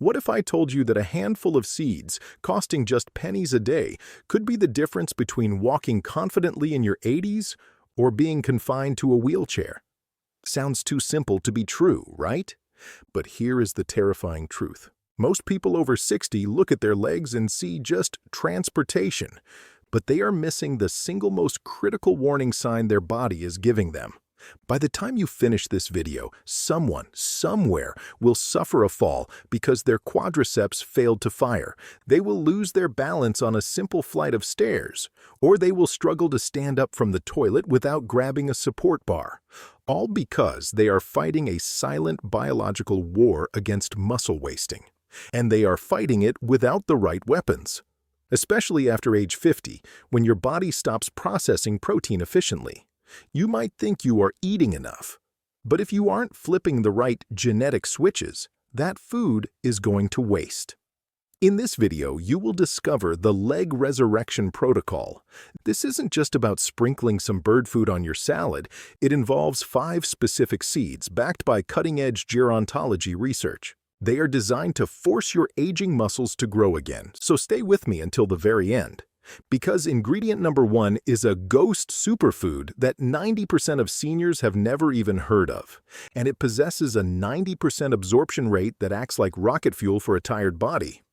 What if I told you that a handful of seeds, costing just pennies a day, could be the difference between walking confidently in your 80s or being confined to a wheelchair? Sounds too simple to be true, right? But here is the terrifying truth. Most people over 60 look at their legs and see just transportation, but they are missing the single most critical warning sign their body is giving them. By the time you finish this video, someone, somewhere, will suffer a fall because their quadriceps failed to fire. They will lose their balance on a simple flight of stairs, or they will struggle to stand up from the toilet without grabbing a support bar. All because they are fighting a silent biological war against muscle wasting. And they are fighting it without the right weapons. Especially after age 50, when your body stops processing protein efficiently. You might think you are eating enough, but if you aren't flipping the right genetic switches, that food is going to waste. In this video, you will discover the leg resurrection protocol. This isn't just about sprinkling some bird food on your salad. It involves 5 specific seeds backed by cutting-edge gerontology research. They are designed to force your aging muscles to grow again, so stay with me until the very end. Because ingredient number 1 is a ghost superfood that 90% of seniors have never even heard of, and it possesses a 90% absorption rate that acts like rocket fuel for a tired body.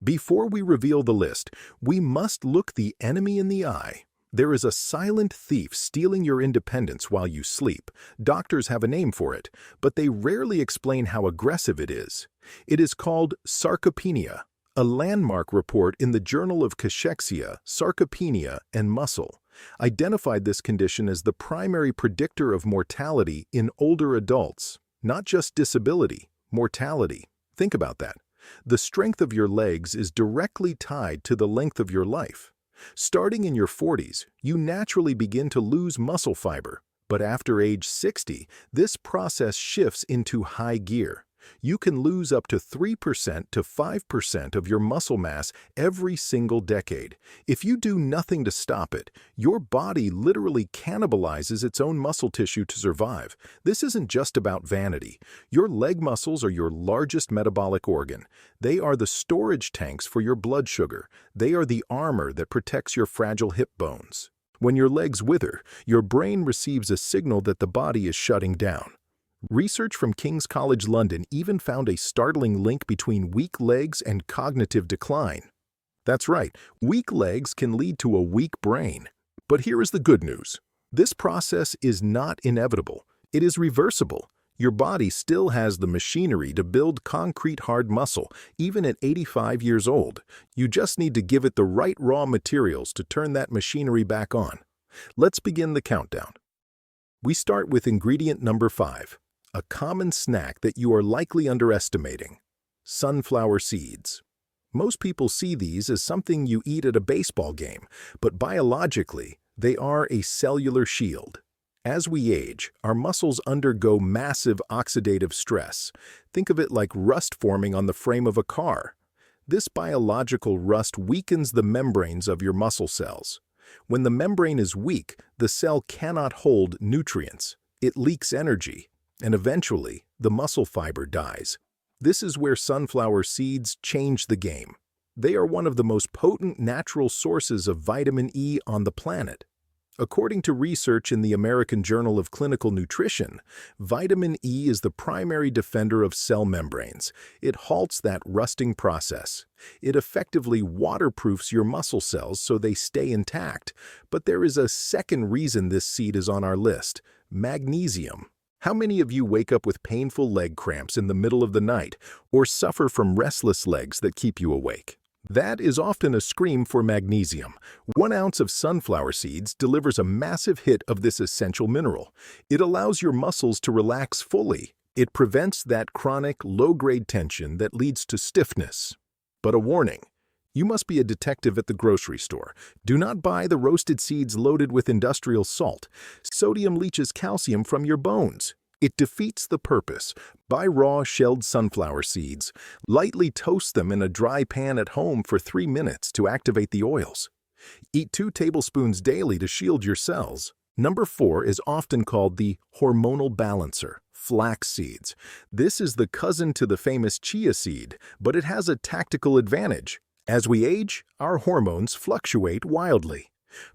Before we reveal the list, we must look the enemy in the eye. There is a silent thief stealing your independence while you sleep. Doctors have a name for it, but they rarely explain how aggressive it is. It is called Sarcopenia. A landmark report in the Journal of Cachexia, Sarcopenia, and Muscle identified this condition as the primary predictor of mortality in older adults. Not just disability, mortality. Think about that. The strength of your legs is directly tied to the length of your life. Starting in your 40s, you naturally begin to lose muscle fiber, but after age 60, this process shifts into high gear. You can lose up to 3% to 5% of your muscle mass every single decade. If you do nothing to stop it, your body literally cannibalizes its own muscle tissue to survive. This isn't just about vanity. Your leg muscles are your largest metabolic organ. They are the storage tanks for your blood sugar. They are the armor that protects your fragile hip bones. When your legs wither, your brain receives a signal that the body is shutting down. Research from King's College London even found a startling link between weak legs and cognitive decline. That's right, weak legs can lead to a weak brain. But here is the good news. This process is not inevitable. It is reversible. Your body still has the machinery to build concrete hard muscle, even at 85 years old. You just need to give it the right raw materials to turn that machinery back on. Let's begin the countdown. We start with ingredient number 5. A common snack that you are likely underestimating: sunflower seeds. Most people see these as something you eat at a baseball game, but biologically, they are a cellular shield. As we age, our muscles undergo massive oxidative stress. Think of it like rust forming on the frame of a car. This biological rust weakens the membranes of your muscle cells. When the membrane is weak, the cell cannot hold nutrients. It leaks energy. And eventually, the muscle fiber dies. This is where sunflower seeds change the game. They are one of the most potent natural sources of vitamin E on the planet. According to research in the American Journal of Clinical Nutrition, vitamin E is the primary defender of cell membranes. It halts that rusting process. It effectively waterproofs your muscle cells so they stay intact. But there is a second reason this seed is on our list: magnesium. How many of you wake up with painful leg cramps in the middle of the night or suffer from restless legs that keep you awake? That is often a scream for magnesium. 1 ounce of sunflower seeds delivers a massive hit of this essential mineral. It allows your muscles to relax fully. It prevents that chronic, low-grade tension that leads to stiffness. But a warning: you must be a detective at the grocery store. Do not buy the roasted seeds loaded with industrial salt. Sodium leaches calcium from your bones. It defeats the purpose. Buy raw, shelled sunflower seeds. Lightly toast them in a dry pan at home for 3 minutes to activate the oils. Eat 2 tablespoons daily to shield your cells. Number 4 is often called the hormonal balancer. Flax seeds. This is the cousin to the famous chia seed, but it has a tactical advantage. As we age, our hormones fluctuate wildly.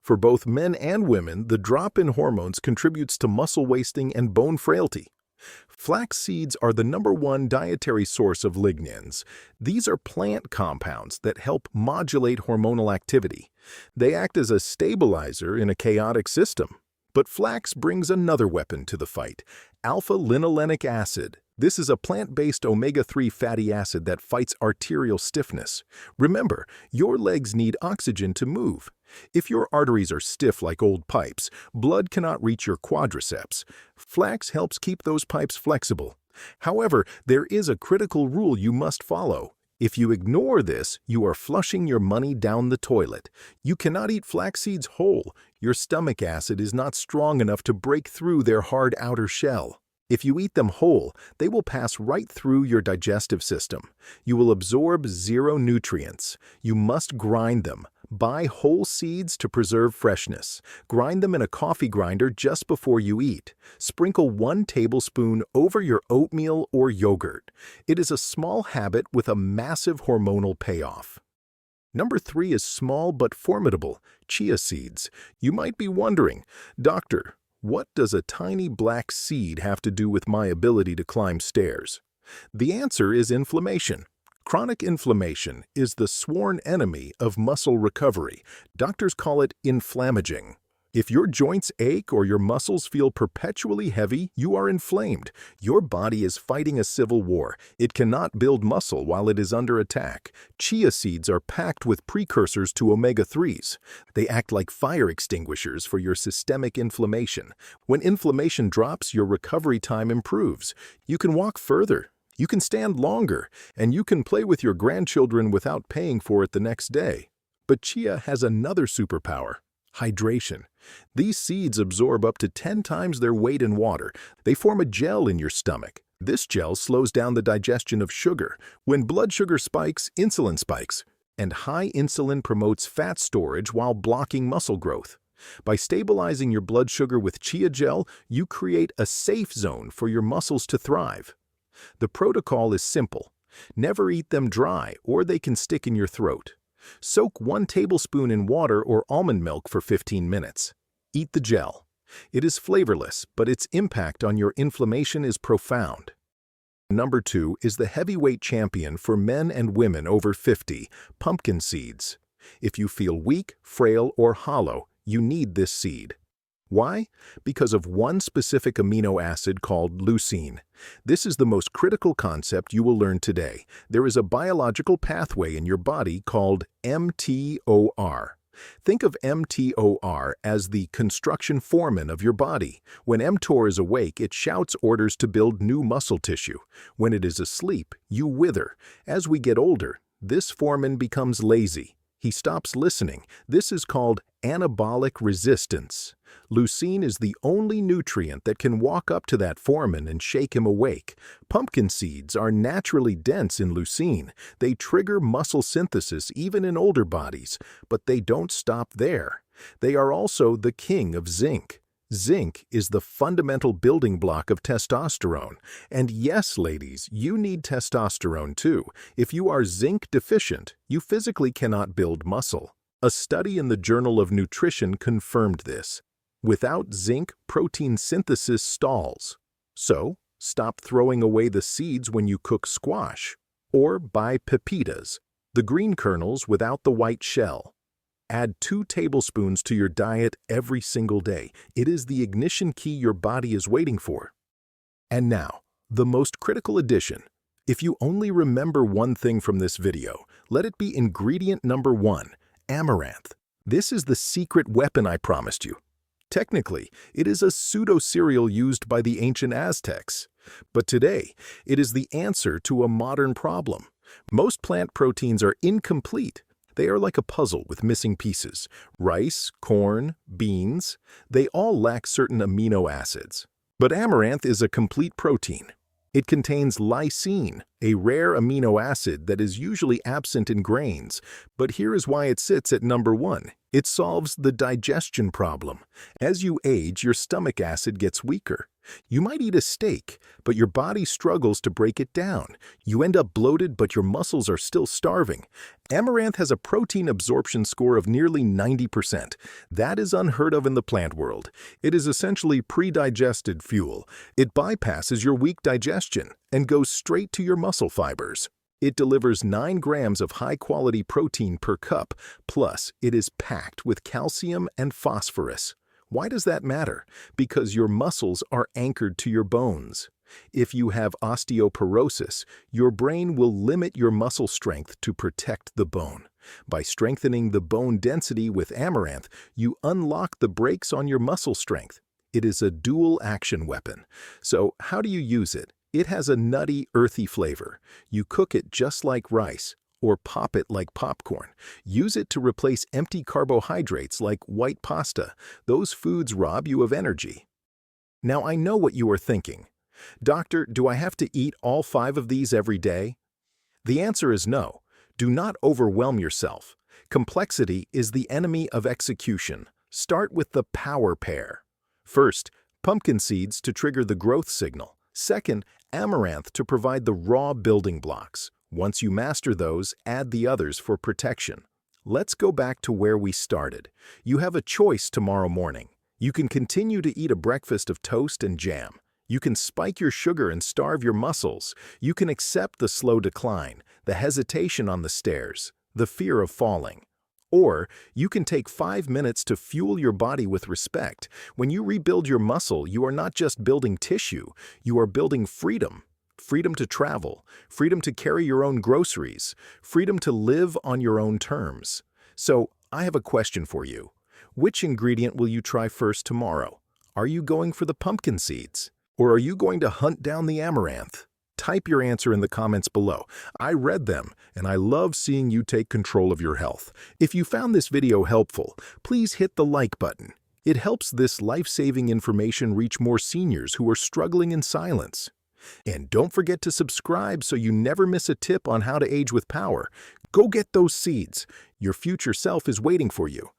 For both men and women, the drop in hormones contributes to muscle wasting and bone frailty. Flax seeds are the #1 dietary source of lignans. These are plant compounds that help modulate hormonal activity. They act as a stabilizer in a chaotic system. But flax brings another weapon to the fight: alpha-linolenic acid. This is a plant-based omega-3 fatty acid that fights arterial stiffness. Remember, your legs need oxygen to move. If your arteries are stiff like old pipes, blood cannot reach your quadriceps. Flax helps keep those pipes flexible. However, there is a critical rule you must follow. If you ignore this, you are flushing your money down the toilet. You cannot eat flax seeds whole. Your stomach acid is not strong enough to break through their hard outer shell. If you eat them whole, they will pass right through your digestive system. You will absorb 0 nutrients. You must grind them. Buy whole seeds to preserve freshness. Grind them in a coffee grinder just before you eat. Sprinkle 1 tablespoon over your oatmeal or yogurt. It is a small habit with a massive hormonal payoff. Number 3 is small but formidable: chia seeds. You might be wondering, Doctor, what does a tiny black seed have to do with my ability to climb stairs? The answer is inflammation. Chronic inflammation is the sworn enemy of muscle recovery. Doctors call it inflammaging. If your joints ache or your muscles feel perpetually heavy, you are inflamed. Your body is fighting a civil war. It cannot build muscle while it is under attack. Chia seeds are packed with precursors to omega-3s. They act like fire extinguishers for your systemic inflammation. When inflammation drops, your recovery time improves. You can walk further. You can stand longer, and you can play with your grandchildren without paying for it the next day. But chia has another superpower: hydration. These seeds absorb up to 10 times their weight in water. They form a gel in your stomach. This gel slows down the digestion of sugar. When blood sugar spikes, insulin spikes, and high insulin promotes fat storage while blocking muscle growth. By stabilizing your blood sugar with chia gel, you create a safe zone for your muscles to thrive. The protocol is simple. Never eat them dry, or they can stick in your throat. Soak 1 tablespoon in water or almond milk for 15 minutes. Eat the gel. It is flavorless, but its impact on your inflammation is profound. Number 2 is the heavyweight champion for men and women over 50, pumpkin seeds. If you feel weak, frail, or hollow, you need this seed. Why? Because of one specific amino acid called leucine. This is the most critical concept you will learn today. There is a biological pathway in your body called mTOR. Think of mTOR as the construction foreman of your body. When mTOR is awake, it shouts orders to build new muscle tissue. When it is asleep, you wither. As we get older, this foreman becomes lazy. He stops listening. This is called anabolic resistance. Leucine is the only nutrient that can walk up to that foreman and shake him awake. Pumpkin seeds are naturally dense in leucine. They trigger muscle synthesis even in older bodies, but they don't stop there. They are also the king of zinc. Zinc is the fundamental building block of testosterone. And yes, ladies, you need testosterone too. If you are zinc deficient, you physically cannot build muscle. A study in the Journal of Nutrition confirmed this. Without zinc, protein synthesis stalls. So, stop throwing away the seeds when you cook squash. Or buy pepitas, the green kernels without the white shell. Add 2 tablespoons to your diet every single day. It is the ignition key your body is waiting for. And now, the most critical addition. If you only remember one thing from this video, let it be ingredient number 1, amaranth. This is the secret weapon I promised you. Technically, it is a pseudo-cereal used by the ancient Aztecs. But today, it is the answer to a modern problem. Most plant proteins are incomplete. They are like a puzzle with missing pieces. Rice, corn, beans, they all lack certain amino acids. But amaranth is a complete protein. It contains leucine, a rare amino acid that is usually absent in grains. But here is why it sits at number 1. It solves the digestion problem. As you age, your stomach acid gets weaker. You might eat a steak, but your body struggles to break it down. You end up bloated, but your muscles are still starving. Amaranth has a protein absorption score of nearly 90%. That is unheard of in the plant world. It is essentially pre-digested fuel. It bypasses your weak digestion and goes straight to your muscle fibers. It delivers 9 grams of high-quality protein per cup, plus it is packed with calcium and phosphorus. Why does that matter? Because your muscles are anchored to your bones. If you have osteoporosis, your brain will limit your muscle strength to protect the bone. By strengthening the bone density with amaranth, you unlock the brakes on your muscle strength. It is a dual-action weapon. So how do you use it? It has a nutty, earthy flavor. You cook it just like rice, or pop it like popcorn. Use it to replace empty carbohydrates like white pasta. Those foods rob you of energy. Now I know what you are thinking. Doctor, do I have to eat all 5 of these every day? The answer is no. Do not overwhelm yourself. Complexity is the enemy of execution. Start with the power pair. First, pumpkin seeds to trigger the growth signal. Second, amaranth to provide the raw building blocks. Once you master those, add the others for protection. Let's go back to where we started. You have a choice tomorrow morning. You can continue to eat a breakfast of toast and jam. You can spike your sugar and starve your muscles. You can accept the slow decline, the hesitation on the stairs, the fear of falling. Or you can take 5 minutes to fuel your body with respect. When you rebuild your muscle, you are not just building tissue, you are building freedom. Freedom to travel, freedom to carry your own groceries, freedom to live on your own terms. So, I have a question for you. Which ingredient will you try first tomorrow? Are you going for the pumpkin seeds? Or are you going to hunt down the amaranth? Type your answer in the comments below. I read them, and I love seeing you take control of your health. If you found this video helpful, please hit the like button. It helps this life-saving information reach more seniors who are struggling in silence. And don't forget to subscribe so you never miss a tip on how to age with power. Go get those seeds. Your future self is waiting for you.